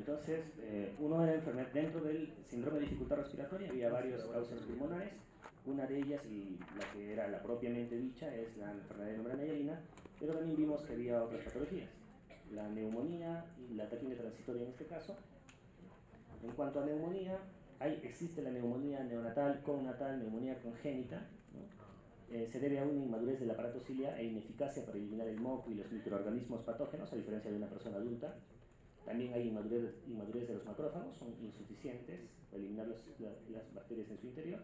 Entonces, uno era enfermedad dentro del síndrome de dificultad respiratoria, había varias causas pulmonares. Una de ellas, y la que era la propiamente dicha, es la enfermedad de membrana hialina, pero también vimos que había otras patologías, la neumonía y la taquimia transitoria en este caso. En cuanto a neumonía, existe la neumonía neonatal, connatal, neumonía congénita, ¿no? Se debe a una inmadurez del aparato ciliar e ineficacia para eliminar el moco y los microorganismos patógenos, a diferencia de una persona adulta. También hay inmadurez de los macrófagos, son insuficientes para eliminar las bacterias en su interior.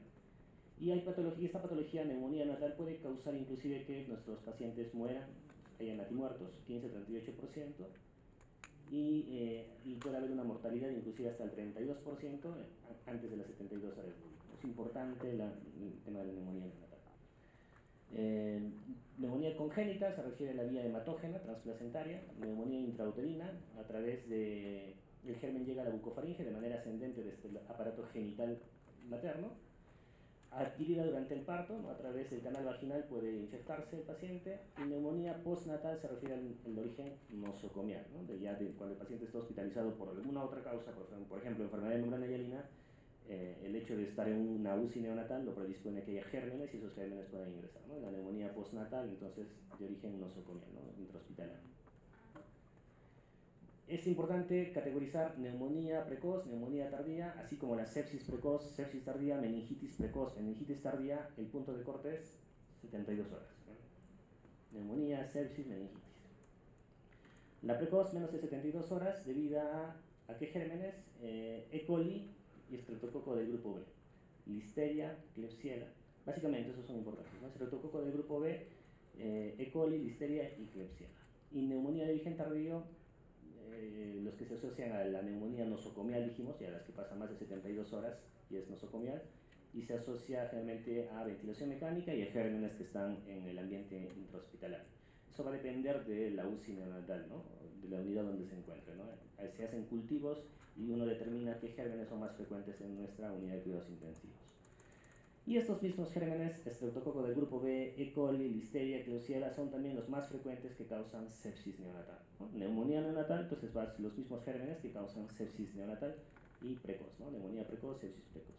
Y hay esta patología, neumonía neonatal, puede causar inclusive que nuestros pacientes mueran, hayan natimuertos, 15-38%, y puede haber una mortalidad inclusive hasta el 32% antes de las 72 horas. Es importante el tema de la neumonía neonatal. Neumonía congénita se refiere a la vía hematógena transplacentaria. Neumonía intrauterina, a través de el germen llega a la bucofaringe de manera ascendente desde el aparato genital materno, adquirida durante el parto, ¿no? A través del canal vaginal puede infectarse el paciente. Y neumonía postnatal se refiere al origen nosocomial, ¿no? Cuando el paciente está hospitalizado por alguna otra causa, por ejemplo enfermedad de membrana hialina, el hecho de estar en una UCI neonatal lo predispone a que haya gérmenes y esos gérmenes puedan ingresar, ¿no? La neumonía postnatal, entonces, de origen nosocomial, ¿no? Intrahospitalario. Es importante categorizar neumonía precoz, neumonía tardía, así como la sepsis precoz, sepsis tardía, meningitis precoz, meningitis tardía. El punto de corte es 72 horas, ¿no? Neumonía, sepsis, meningitis. La precoz, menos de 72 horas, debido a qué gérmenes: E. coli y estreptococo del grupo B, listeria, klebsiella. Básicamente esos son importantes, ¿no? Estreptococo del grupo B, E. coli, listeria y klebsiella. Y neumonía de origen tardío, los que se asocian a la neumonía nosocomial, dijimos, y a las que pasan más de 72 horas y es nosocomial, y se asocia generalmente a ventilación mecánica y a gérmenes que están en el ambiente intrahospitalario. Eso va a depender de la UCI neonatal, ¿no? De la unidad donde se encuentre, ¿no? Se hacen cultivos y uno determina qué gérmenes son más frecuentes en nuestra unidad de cuidados intensivos. Y estos mismos gérmenes, estreptococo del grupo B, E. coli, listeria, klebsiella, son también los más frecuentes que causan sepsis neonatal, ¿no? Neumonía neonatal, entonces los mismos gérmenes que causan sepsis neonatal y precoz, ¿no? Neumonía precoz, sepsis precoz.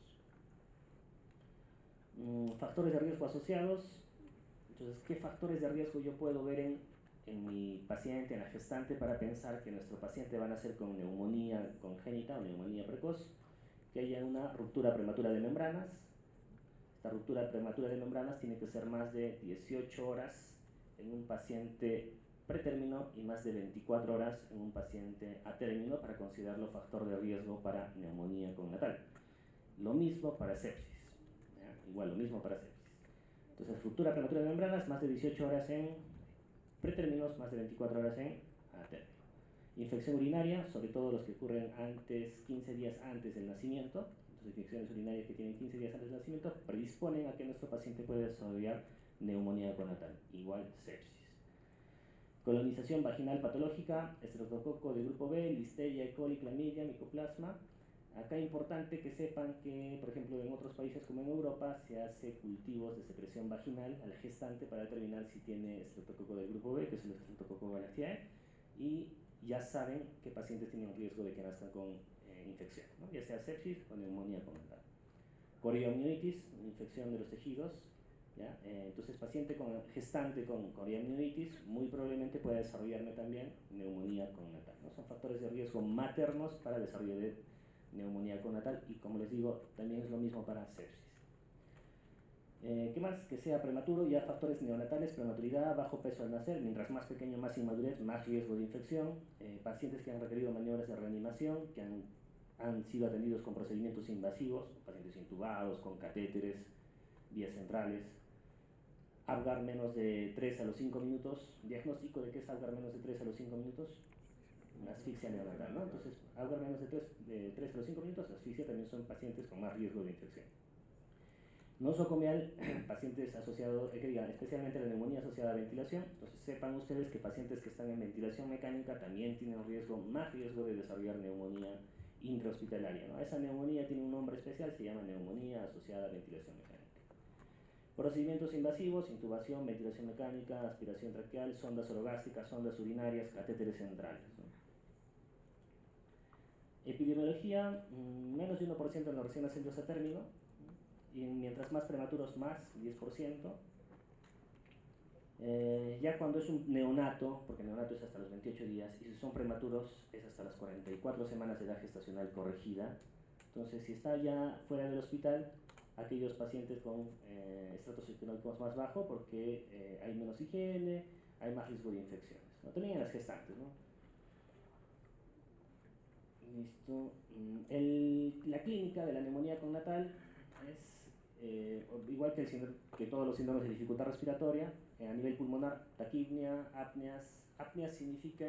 Factores de riesgo asociados. Entonces, ¿qué factores de riesgo yo puedo ver en mi paciente, en la gestante, para pensar que nuestro paciente va a nacer con neumonía congénita o neumonía precoz? Que haya una ruptura prematura de membranas. Esta ruptura prematura de membranas tiene que ser más de 18 horas en un paciente pretérmino y más de 24 horas en un paciente a término para considerarlo factor de riesgo para neumonía connatal. Lo mismo para sepsis, ¿ya? Igual, lo mismo para sepsis. Entonces, ruptura prematura de membranas, más de 18 horas en pretérminos, más de 24 horas en a término. Infección urinaria, sobre todo los que ocurren 15 días antes del nacimiento. Entonces, infecciones urinarias que tienen 15 días antes del nacimiento predisponen a que nuestro paciente pueda desarrollar neumonía conatal, igual sepsis. Colonización vaginal patológica, estreptococo de grupo B, listeria, E. coli, clamidia, micoplasma. Acá es importante que sepan que, por ejemplo, en otros países como en Europa, se hace cultivos de secreción vaginal al gestante para determinar si tiene estreptococo del grupo B, que es el estreptococo galactiae, y ya saben qué pacientes tienen riesgo de que nazcan con infección, ¿no? Ya sea sepsis o neumonía connatal. Coriamnionitis, infección de los tejidos, ¿ya? Entonces, gestante con coriamnionitis muy probablemente pueda desarrollarme también neumonía connatal, ¿no? Son factores de riesgo maternos para desarrollo de neumonía connatal, y como les digo, también es lo mismo para sepsis. ¿Qué más? Que sea prematuro, ya factores neonatales: prematuridad, bajo peso al nacer, mientras más pequeño, más inmadurez, más riesgo de infección. Pacientes que han requerido maniobras de reanimación, que han sido atendidos con procedimientos invasivos, pacientes intubados, con catéteres, vías centrales. Apgar menos de 3 a los 5 minutos. ¿Diagnóstico de qué es Apgar menos de 3 a los 5 minutos? Una asfixia neonatal, ¿no? Entonces, Apgar menos de 3 a los 5 minutos, asfixia, también son pacientes con más riesgo de infección. Nosocomial, pacientes asociados, especialmente la neumonía asociada a ventilación. Entonces, sepan ustedes que pacientes que están en ventilación mecánica también tienen más riesgo de desarrollar neumonía intrahospitalaria, ¿no? Esa neumonía tiene un nombre especial, se llama neumonía asociada a ventilación mecánica. Procedimientos invasivos: intubación, ventilación mecánica, aspiración traqueal, sondas orogástricas, sondas urinarias, catéteres centrales, ¿no? Epidemiología, menos de 1% en los recién nacidos a término, y mientras más prematuros más, 10%. Ya cuando es un neonato, porque el neonato es hasta los 28 días, y si son prematuros es hasta las 44 semanas de edad gestacional corregida. Entonces, si está ya fuera del hospital, aquellos pacientes con estratos socioeconómicos más bajos, porque hay menos higiene, hay más riesgo de infecciones, ¿no? También en las gestantes, ¿no? Listo. La clínica de la neumonía connatal es igual que, que todos los síndromes de dificultad respiratoria, a nivel pulmonar, taquipnia, apneas. Apnea significa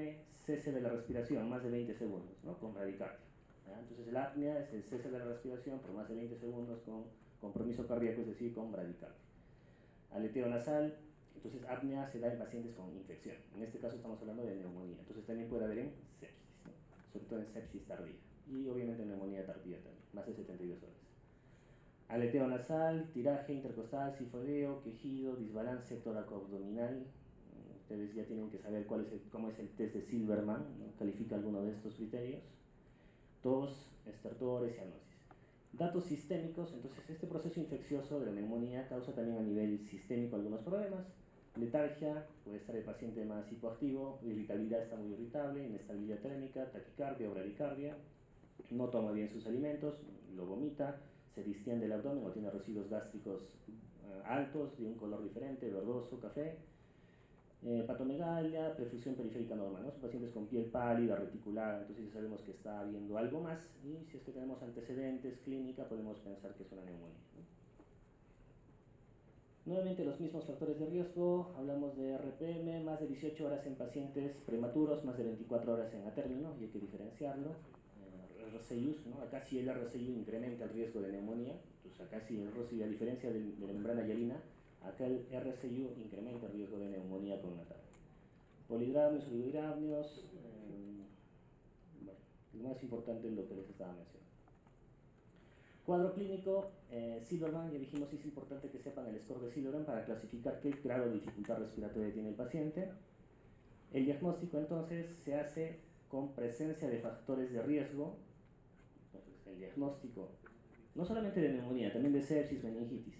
cese de la respiración, más de 20 segundos, ¿no? Con bradicardia. Entonces, el apnea es el cese de la respiración por más de 20 segundos con compromiso cardíaco, es decir, con bradicardia. Aleteo nasal, entonces apnea se da en pacientes con infección. En este caso estamos hablando de neumonía, entonces también puede haber en sepsis, ¿no? Sobre todo en sepsis tardía. Y obviamente en neumonía tardía también, más de 72 horas. Aleteo nasal, tiraje intercostal, sifoideo, quejido, desbalance tóraco-abdominal. Ustedes ya tienen que saber cómo es el test de Silverman, ¿no? Califica alguno de estos criterios. Tos, estertores y anosis. Datos sistémicos, entonces este proceso infeccioso de la neumonía causa también a nivel sistémico algunos problemas. Letargia, puede estar el paciente más hipoactivo, irritabilidad, está muy irritable, inestabilidad térmica, taquicardia o bradicardia, no toma bien sus alimentos, lo vomita, se distiende el abdomen o tiene residuos gástricos altos de un color diferente, verdoso, café. Patomegalia, perfusión periférica normal, ¿no? Son pacientes con piel pálida, reticulada, entonces ya sabemos que está habiendo algo más, y si es que tenemos antecedentes, clínica, podemos pensar que es una neumonía, ¿no? Nuevamente los mismos factores de riesgo, hablamos de RPM, más de 18 horas en pacientes prematuros, más de 24 horas en a término, y hay que diferenciarlo. RCIUs, ¿no? Acá sí el RCIU incrementa el riesgo de neumonía, entonces acá sí el RCIU, a diferencia de la membrana hialina, acá el RCIU incrementa el riesgo de neumonía connatal. Polidramios, oligohidramios, bueno, lo más importante es lo que les estaba mencionando. Cuadro clínico, Silverman, ya dijimos, es importante que sepan el score de Silverman para clasificar qué grado de dificultad respiratoria tiene el paciente. El diagnóstico entonces se hace con presencia de factores de riesgo. Entonces, el diagnóstico, no solamente de neumonía, también de sepsis, meningitis,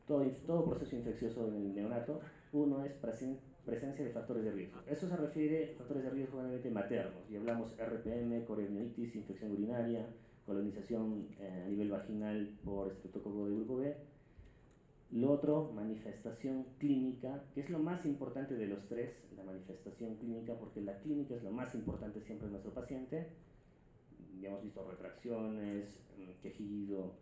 todo proceso infeccioso en el neonato, uno es presencia de factores de riesgo. Eso se refiere a factores de riesgo obviamente maternos, y hablamos RPM, corionitis, infección urinaria, colonización a nivel vaginal por estreptococo de grupo B. Lo otro, manifestación clínica, que es lo más importante de los tres, la manifestación clínica, porque la clínica es lo más importante siempre en nuestro paciente. Ya hemos visto retracciones, quejido,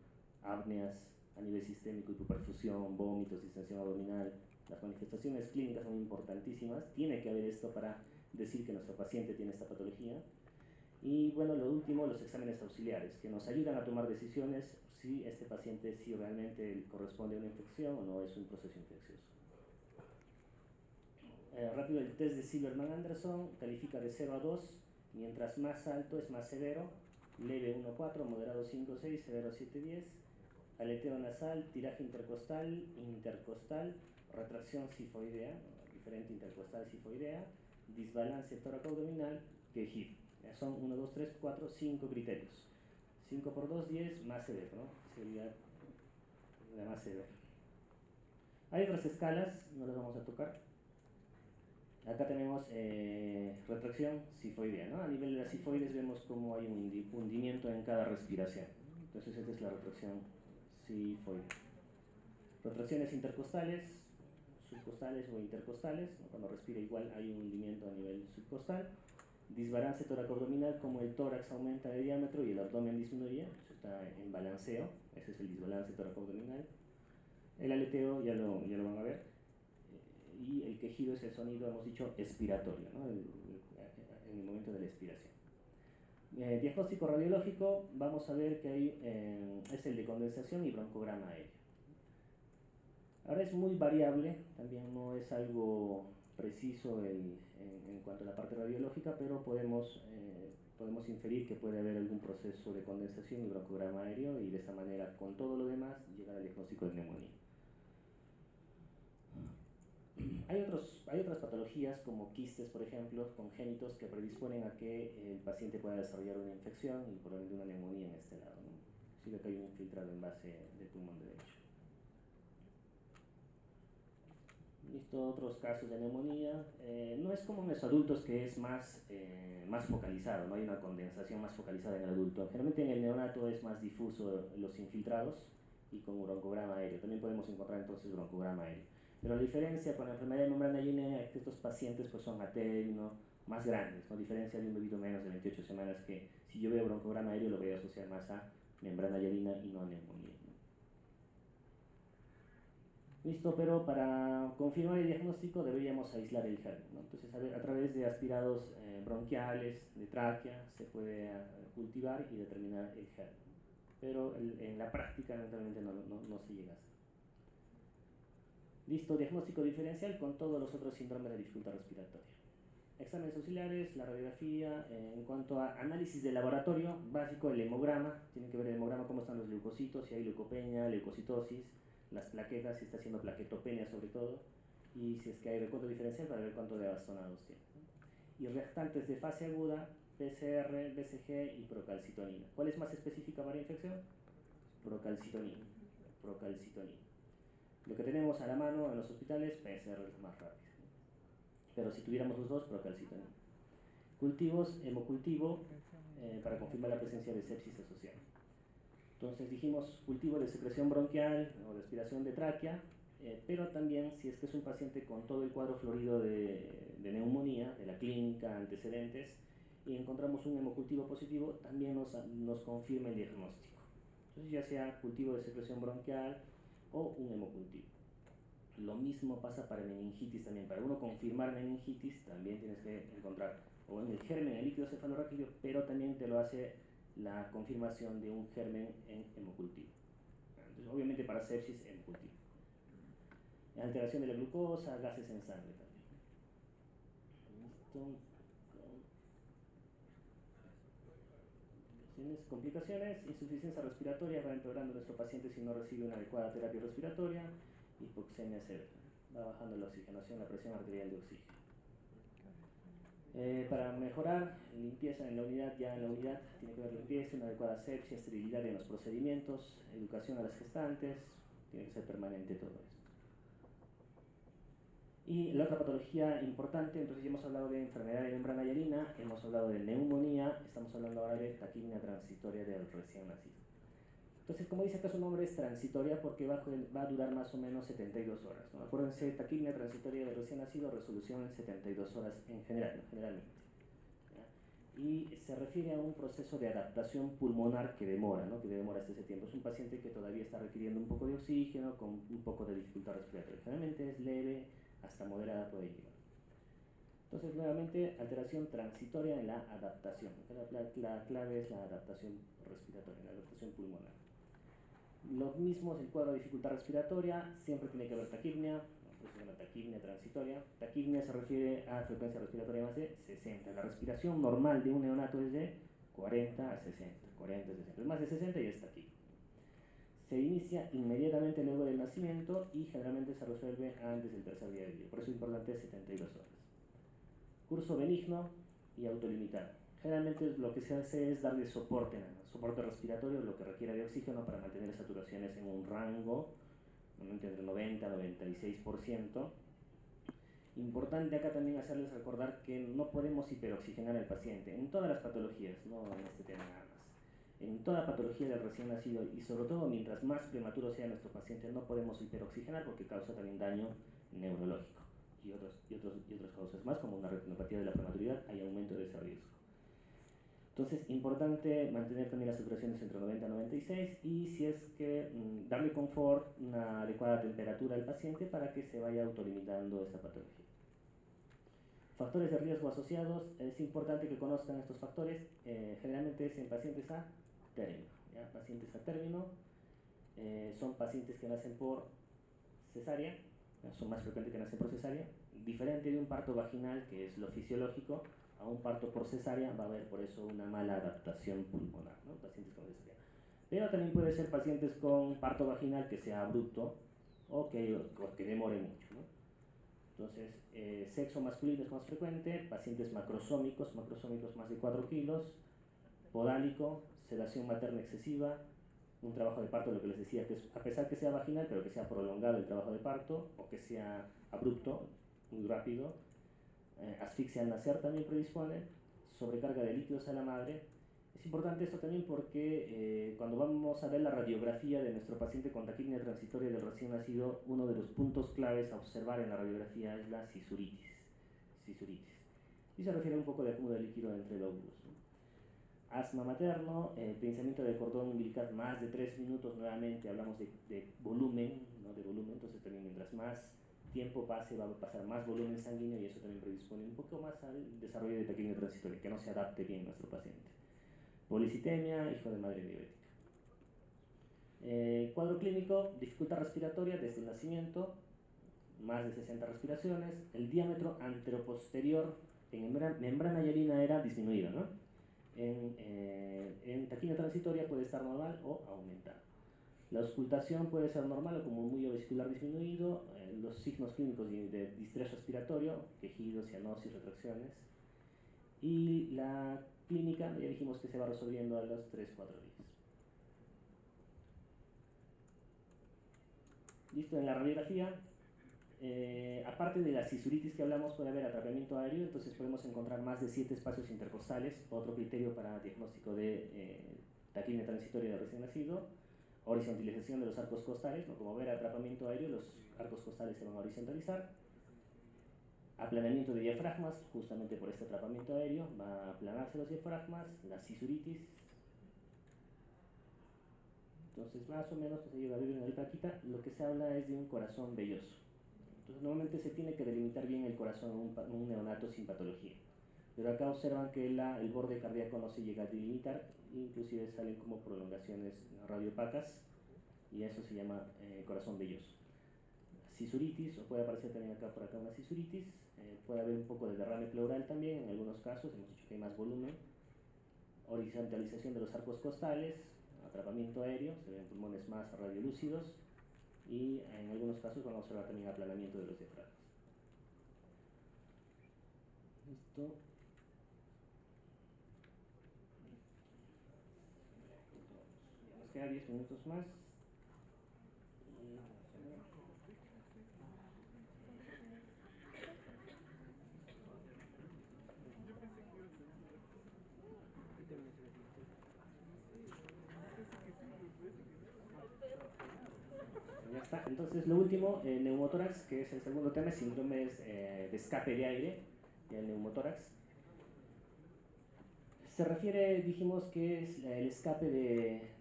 apneas a nivel sistémico, hipoperfusión, vómitos, distensión abdominal. Las manifestaciones clínicas son importantísimas, tiene que haber esto para decir que nuestro paciente tiene esta patología. Y bueno, lo último, los exámenes auxiliares, que nos ayudan a tomar decisiones si este paciente si realmente corresponde a una infección o no es un proceso infeccioso. Rápido, el test de Silverman-Anderson califica de 0 a 2, mientras más alto es más severo, leve 1-4, moderado 5-6, severo 7-10, aleteo nasal, tiraje intercostal, retracción sifoidea, diferente intercostal sifoidea, desbalance tóraco-abdominal, quejido. Son 1, 2, 3, 4, 5 criterios. 5 por 2, 10, más severo, ¿no? Sería la más severa. Hay otras escalas, no las vamos a tocar. Acá tenemos retracción sifoidea, ¿no? A nivel de las sifoides vemos cómo hay un hundimiento en cada respiración. Entonces esta es la retracción sifoidea. Retracciones intercostales, subcostales o intercostales, ¿no? Cuando respira igual hay un hundimiento a nivel subcostal. Disbalance tóraco-abdominal, como el tórax aumenta de diámetro y el abdomen disminuye, eso está en balanceo, ese es el disbalance tóraco-abdominal. El aleteo ya lo van a ver. Y el quejido es el sonido, hemos dicho, expiratorio, ¿no? En el momento de la expiración. Diagnóstico radiológico, vamos a ver que es el de condensación y broncograma aéreo. Ahora es muy variable, también no es algo preciso en cuanto a la parte radiológica, pero podemos inferir que puede haber algún proceso de condensación y broncograma aéreo, y de esta manera, con todo lo demás, llegar al diagnóstico de neumonía. Hay otras patologías como quistes, por ejemplo, congénitos que predisponen a que el paciente pueda desarrollar una infección y por ende una neumonía en este lado, ¿no? Si ve que hay un infiltrado en base del pulmón derecho. Listo, otros casos de neumonía. No es como en los adultos, que es más focalizado, no hay una condensación más focalizada en el adulto. Generalmente en el neonato es más difuso los infiltrados y con broncograma aéreo. También podemos encontrar entonces broncograma aéreo. Pero la diferencia con la enfermedad de membrana hialinea es que estos pacientes pues, son a término más grandes, con diferencia de un bebito menos de 28 semanas, que si yo veo broncograma aéreo lo voy a asociar más a membrana hialina y no a neumonía, ¿no? Listo, pero para confirmar el diagnóstico deberíamos aislar el germen, ¿no? Entonces, a través de aspirados bronquiales, de tráquea, se puede cultivar y determinar el germen. Pero en la práctica, lamentablemente, no se llega a hacer. Listo, diagnóstico diferencial con todos los otros síndromes de dificultad respiratoria. Exámenes auxiliares, la radiografía. En cuanto a análisis de laboratorio, básico, el hemograma. Tiene que ver el hemograma, cómo están los leucocitos, si hay leucopenia, leucocitosis, las plaquetas, si está haciendo plaquetopenia sobre todo, y si es que hay recuento diferencial para ver cuánto de bastonados tiene. Y restantes de fase aguda, PCR, BCG y procalcitonina. ¿Cuál es más específica para infección? Procalcitonina. Procalcitonina. Lo que tenemos a la mano en los hospitales, PCR es más rápido. Pero si tuviéramos los dos, procalcitonina. Cultivos, hemocultivo, para confirmar la presencia de sepsis asociada. Entonces dijimos cultivo de secreción bronquial o de aspiración de tráquea, pero también si es que es un paciente con todo el cuadro florido de neumonía, de la clínica, antecedentes, y encontramos un hemocultivo positivo, también nos confirma el diagnóstico. Entonces ya sea cultivo de secreción bronquial o un hemocultivo. Lo mismo pasa para meningitis también. Para uno confirmar meningitis también tienes que encontrar o en el germen, el líquido cefalorraquídeo, pero también te lo hace la confirmación de un germen en hemocultivo. Entonces, obviamente para sepsis, hemocultivo. Alteración de la glucosa, gases en sangre también. ¿Listo? Complicaciones, insuficiencia respiratoria, va empeorando nuestro paciente si no recibe una adecuada terapia respiratoria, hipoxemia severa, va bajando la oxigenación, la presión arterial de oxígeno. Para mejorar limpieza en la unidad, ya en la unidad tiene que haber limpieza, una adecuada asepsia, esterilidad en los procedimientos, educación a las gestantes, tiene que ser permanente todo esto. Y la otra patología importante, entonces ya hemos hablado de enfermedad de membrana hialina, hemos hablado de neumonía, estamos hablando ahora de taquimia transitoria del recién nacido. Entonces, como dice acá, su nombre es transitoria porque va a durar más o menos 72 horas, ¿no? Acuérdense, taquimia transitoria del recién nacido, resolución en 72 horas en general, ¿no? Generalmente. ¿Ya? Y se refiere a un proceso de adaptación pulmonar que demora, ¿no? Que demora hasta ese tiempo. Es un paciente que todavía está requiriendo un poco de oxígeno, con un poco de dificultad respiratoria. Generalmente es leve, hasta moderada puede llegar. Entonces, nuevamente, alteración transitoria en la adaptación. La clave es la adaptación respiratoria, la adaptación pulmonar. Lo mismo es el cuadro de dificultad respiratoria, siempre tiene que haber taquipnia, se llama taquipnia transitoria. Taquipnia se refiere a frecuencia respiratoria más de 60. La respiración normal de un neonato es de 40 a 60, 40 a 60. Más de 60 y es taquipnia. Se inicia inmediatamente luego del nacimiento y generalmente se resuelve antes del tercer día de vida. Por eso es importante 72 horas. Curso benigno y autolimitado. Generalmente lo que se hace es darle soporte respiratorio, lo que requiere de oxígeno para mantener saturaciones en un rango entre 90 y 96%. Importante acá también hacerles recordar que no podemos hiperoxigenar al paciente en todas las patologías, no en este tema nada más. En toda patología del recién nacido y sobre todo mientras más prematuro sea nuestro paciente, no podemos hiperoxigenar porque causa también daño neurológico y otras causas más, como una retinopatía de la prematuridad, hay aumento de ese riesgo. Entonces, importante mantener también las saturaciones entre 90 y 96 y si es que darle confort, una adecuada temperatura al paciente para que se vaya autolimitando esta patología. Factores de riesgo asociados, es importante que conozcan estos factores, generalmente es en pacientes a término. ¿Ya? Pacientes a término son pacientes que nacen por cesárea, son más frecuentes que nacen por cesárea, diferente de un parto vaginal, que es lo fisiológico, a un parto por cesárea va a haber por eso una mala adaptación pulmonar, ¿no? Pacientes con cesárea. Pero también puede ser pacientes con parto vaginal que sea abrupto o que demore mucho, ¿no? Entonces, sexo masculino es más frecuente, pacientes macrosómicos más de 4 kilos, podálico, sedación materna excesiva, un trabajo de parto, lo que les decía, que es, a pesar que sea vaginal, pero que sea prolongado el trabajo de parto, o que sea abrupto, muy rápido, asfixia al nacer también predispone, sobrecarga de líquidos a la madre. Es importante esto también porque cuando vamos a ver la radiografía de nuestro paciente con taquipnea transitoria del recién nacido, uno de los puntos claves a observar en la radiografía es la cisuritis. Y se refiere un poco de acúmulo de líquido entre lóbulos, ¿no? Asma materno, pensamiento del cordón umbilical más de 3 minutos, nuevamente hablamos de volumen, ¿no? De volumen, entonces también mientras más tiempo pase va a pasar más volumen sanguíneo y eso también predispone un poco más al desarrollo de taquipnea transitoria, que no se adapte bien a nuestro paciente. Policitemia, hijo de madre diabética. Cuadro clínico, dificultad respiratoria desde el nacimiento, más de 60 respiraciones, el diámetro anteroposterior en membrana hialina era disminuido, ¿no? En taquipnea transitoria puede estar normal o aumentado. La auscultación puede ser normal o como muy vesicular disminuido, los signos clínicos de distrés respiratorio, quejidos, cianosis, retracciones, y la clínica, ya dijimos que se va resolviendo a los 3-4 días. Listo, en la radiografía, aparte de la cisuritis que hablamos, puede haber atrapamiento aéreo, entonces podemos encontrar más de 7 espacios intercostales, otro criterio para diagnóstico de taquipnea transitoria de recién nacido. Horizontalización de los arcos costales, ¿no? Como ver atrapamiento aéreo, los arcos costales se van a horizontalizar. Aplanamiento de diafragmas, justamente por este atrapamiento aéreo, va a aplanarse los diafragmas, la cisuritis. Entonces, más o menos, pues ahí va a ver en la plaquita, lo que se habla es de un corazón velloso. Entonces, normalmente se tiene que delimitar bien el corazón en un neonato sin patología. Pero acá observan que el borde cardíaco no se llega a delimitar, inclusive salen como prolongaciones radiopacas, y eso se llama corazón velloso. Cisuritis, o puede aparecer también acá por acá una cisuritis, puede haber un poco de derrame pleural también, en algunos casos, hemos dicho que hay más volumen. Horizontalización de los arcos costales, atrapamiento aéreo, se ven pulmones más radiolúcidos, y en algunos casos vamos a observar también aplanamiento de los diafragmas. Listo. Nos queda 10 minutos más. Ya está. Entonces, lo último, neumotórax, que es el segundo tema, síndromes de escape de aire, y el neumotórax. Se refiere, dijimos, que es el escape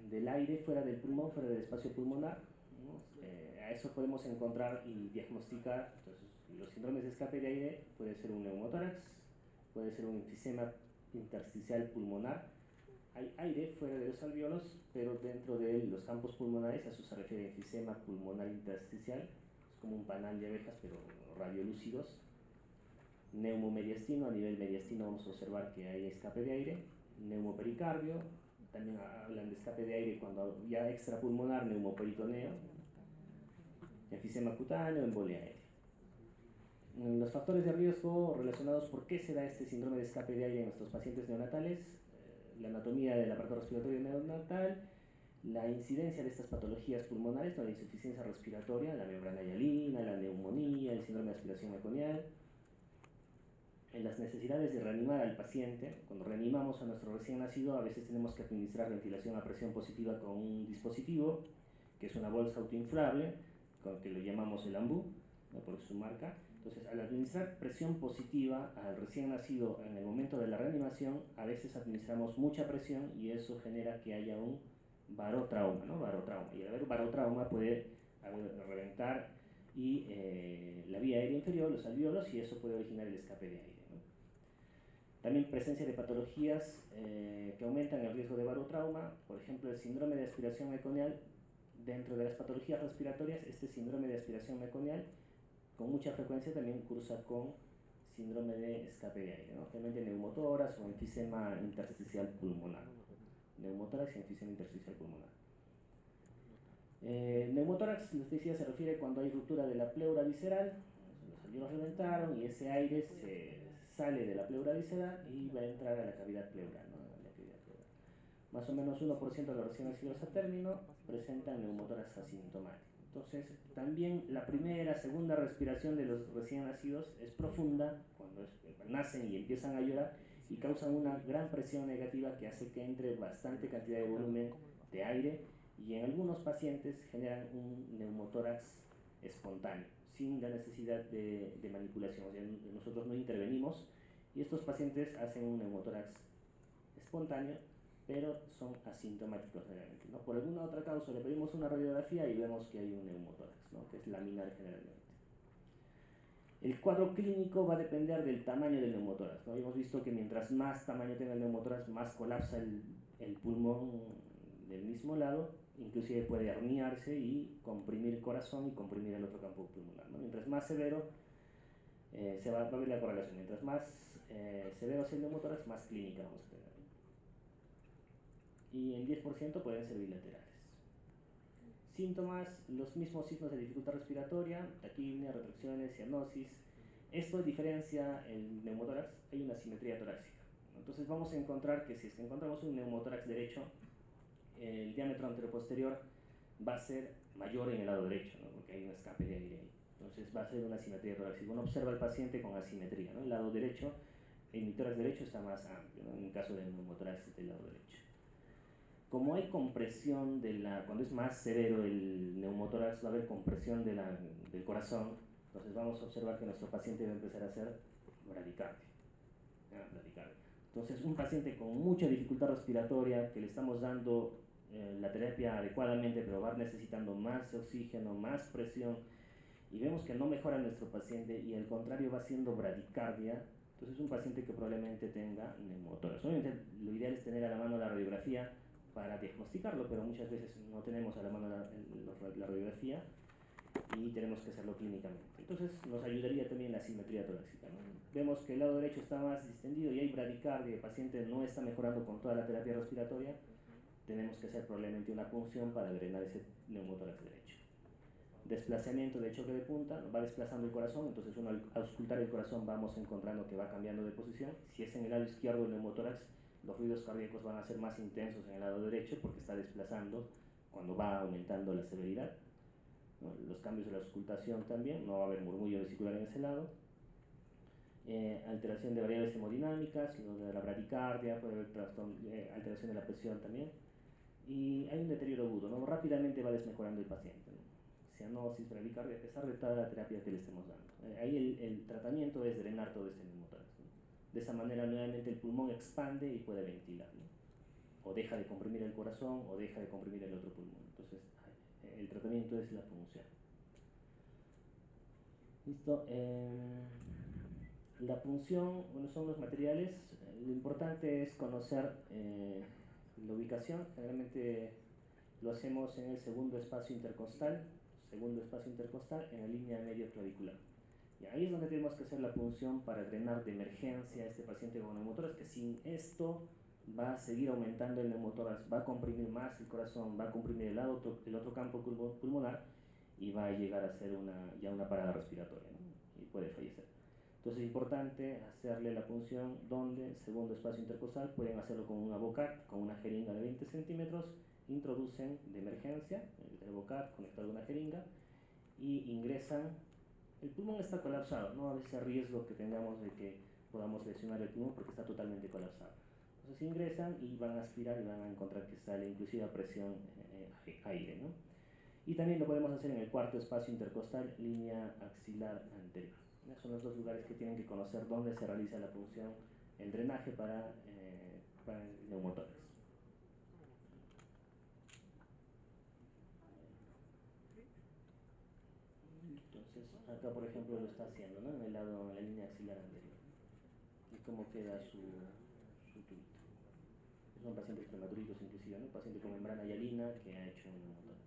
del aire fuera del pulmón, fuera del espacio pulmonar, ¿no? A eso podemos encontrar y diagnosticar. Entonces, los síndromes de escape de aire puede ser un neumotórax, puede ser un enfisema intersticial pulmonar. Hay aire fuera de los alvéolos, pero dentro de los campos pulmonares, a eso se refiere enfisema pulmonar intersticial. Es como un panal de abejas, pero radiolúcidos. Neumomediastino, a nivel mediastino vamos a observar que hay escape de aire. Neumopericardio, también hablan de escape de aire cuando ya extrapulmonar, neumoperitoneo. Enfisema cutáneo, embolia aérea. Los factores de riesgo relacionados por qué se da este síndrome de escape de aire en nuestros pacientes neonatales, la anatomía del aparato respiratorio neonatal, la incidencia de estas patologías pulmonares, la insuficiencia respiratoria, la membrana hialina, la neumonía, el síndrome de aspiración meconial. En las necesidades de reanimar al paciente, cuando reanimamos a nuestro recién nacido, a veces tenemos que administrar ventilación a presión positiva con un dispositivo, que es una bolsa autoinflable, que lo llamamos el AMBU, ¿no? Por su marca. Entonces, al administrar presión positiva al recién nacido en el momento de la reanimación, a veces administramos mucha presión y eso genera que haya un barotrauma, ¿no? Barotrauma. Y al haber barotrauma puede reventar y la vía aérea inferior, los alvéolos, y eso puede originar el escape de aire, ¿no? También presencia de patologías que aumentan el riesgo de barotrauma, por ejemplo el síndrome de aspiración meconial. Dentro de las patologías respiratorias, este síndrome de aspiración meconial con mucha frecuencia también cursa con síndrome de escape de aire, ¿no? Generalmente neumotórax o enfisema intersticial pulmonar. Neumotórax y enfisema intersticial pulmonar. Neumotórax, les decía, se refiere cuando hay ruptura de la pleura visceral, ellos reventaron y ese aire se sale de la pleura visceral y va a entrar a la cavidad pleural, ¿no? A la cavidad pleural. Más o menos 1% de los recién nacidos a término presentan neumotórax asintomático. Entonces, también la primera, segunda respiración de los recién nacidos es profunda, cuando nacen y empiezan a llorar, y causan una gran presión negativa que hace que entre bastante cantidad de volumen de aire, y en algunos pacientes generan un neumotórax espontáneo, sin la necesidad de manipulación. O sea, nosotros no intervenimos, y estos pacientes hacen un neumotórax espontáneo, pero son asintomáticos generalmente, ¿no? Por alguna otra causa le pedimos una radiografía y vemos que hay un neumotórax, ¿no? Que es laminar generalmente. El cuadro clínico va a depender del tamaño del neumotórax, ¿no? Hemos visto que mientras más tamaño tenga el neumotórax, más colapsa el pulmón del mismo lado, inclusive puede herniarse y comprimir el corazón y comprimir el otro campo pulmonar, ¿no? Mientras más severo, se va a ver la correlación, mientras más severo sea el neumotórax, más clínica vamos a tener. Y en 10% pueden ser bilaterales. Síntomas, los mismos signos de dificultad respiratoria, taquipnea, retracciones, cianosis. Esto diferencia el neumotórax, hay una simetría torácica. Entonces vamos a encontrar que si es que encontramos un neumotórax derecho, el diámetro anteroposterior va a ser mayor en el lado derecho, ¿no? Porque hay un escape de aire ahí. Entonces va a ser una simetría torácica. Uno observa al paciente con asimetría, ¿no? El lado derecho, el tórax derecho está más amplio, ¿no? En el caso del neumotórax del lado derecho. Como hay compresión cuando es más severo el neumotórax, va a haber compresión del corazón, entonces vamos a observar que nuestro paciente va a empezar a hacer bradicardia. Entonces, un paciente con mucha dificultad respiratoria, que le estamos dando la terapia adecuadamente, pero va necesitando más oxígeno, más presión, y vemos que no mejora nuestro paciente y al contrario va haciendo bradicardia, entonces es un paciente que probablemente tenga neumotórax. Obviamente lo ideal es tener a la mano la radiografía para diagnosticarlo, pero muchas veces no tenemos a la mano la radiografía y tenemos que hacerlo clínicamente. Entonces nos ayudaría también la simetría torácica, ¿no? Vemos que el lado derecho está más distendido y hay bradicardia, el paciente no está mejorando con toda la terapia respiratoria, tenemos que hacer probablemente una punción para drenar ese neumotórax derecho. Desplazamiento de choque de punta, va desplazando el corazón, entonces uno al auscultar el corazón vamos encontrando que va cambiando de posición. Si es en el lado izquierdo el neumotórax, los ruidos cardíacos van a ser más intensos en el lado derecho porque está desplazando cuando va aumentando la severidad, ¿no? Los cambios de la auscultación también, no va a haber murmullo vesicular en ese lado. Alteración de variables hemodinámicas, lo de la bradicardia, puede haber alteración de la presión también. Y hay un deterioro agudo, ¿no? Rápidamente va desmejorando el paciente, ¿no? Cianosis, bradicardia, a pesar de toda la terapia que le estemos dando. Ahí el tratamiento es drenar todo este neumotórax, ¿no? De esa manera nuevamente el pulmón expande y puede ventilar, ¿no? O deja de comprimir el corazón o deja de comprimir el otro pulmón. Entonces el tratamiento es la punción. Listo. La punción, bueno, son los materiales. Lo importante es conocer la ubicación. Generalmente lo hacemos en el segundo espacio intercostal en la línea medio clavicular. Y ahí es donde tenemos que hacer la punción para drenar de emergencia a este paciente con neumotórax, que sin esto va a seguir aumentando el neumotórax, va a comprimir más el corazón, va a comprimir el otro campo pulmonar y va a llegar a ser ya una parada respiratoria, ¿no? Y puede fallecer. Entonces es importante hacerle la punción donde, segundo espacio intercostal, pueden hacerlo con una bocat, con una jeringa de 20 centímetros, introducen de emergencia el bocat conectado a una jeringa y ingresan. El pulmón está colapsado, no a veces riesgo que tengamos de que podamos lesionar el pulmón porque está totalmente colapsado. Entonces ingresan y van a aspirar y van a encontrar que sale inclusive a presión aire, ¿no? Y también lo podemos hacer en el cuarto espacio intercostal, línea axilar anterior. Son los dos lugares que tienen que conocer dónde se realiza la punción, el drenaje para el neumotórax. Entonces, acá por ejemplo lo está haciendo, ¿no? En la línea axilar anterior. Y cómo queda su tubito. Son pacientes prematuritos inclusive, ¿no? Paciente con membrana hialina que ha hecho un neumotórax.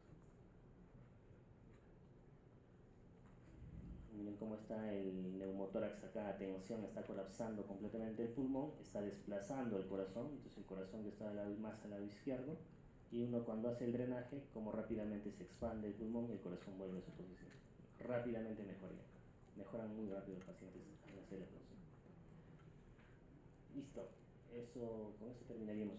Miren cómo está el neumotórax acá a tensión, está colapsando completamente el pulmón, está desplazando el corazón, entonces el corazón que está más al lado izquierdo, y uno cuando hace el drenaje, como rápidamente se expande el pulmón y el corazón vuelve a su posición. Rápidamente mejoría. mejoran muy rápido los pacientes al hacer el proceso. Listo, con eso terminaríamos.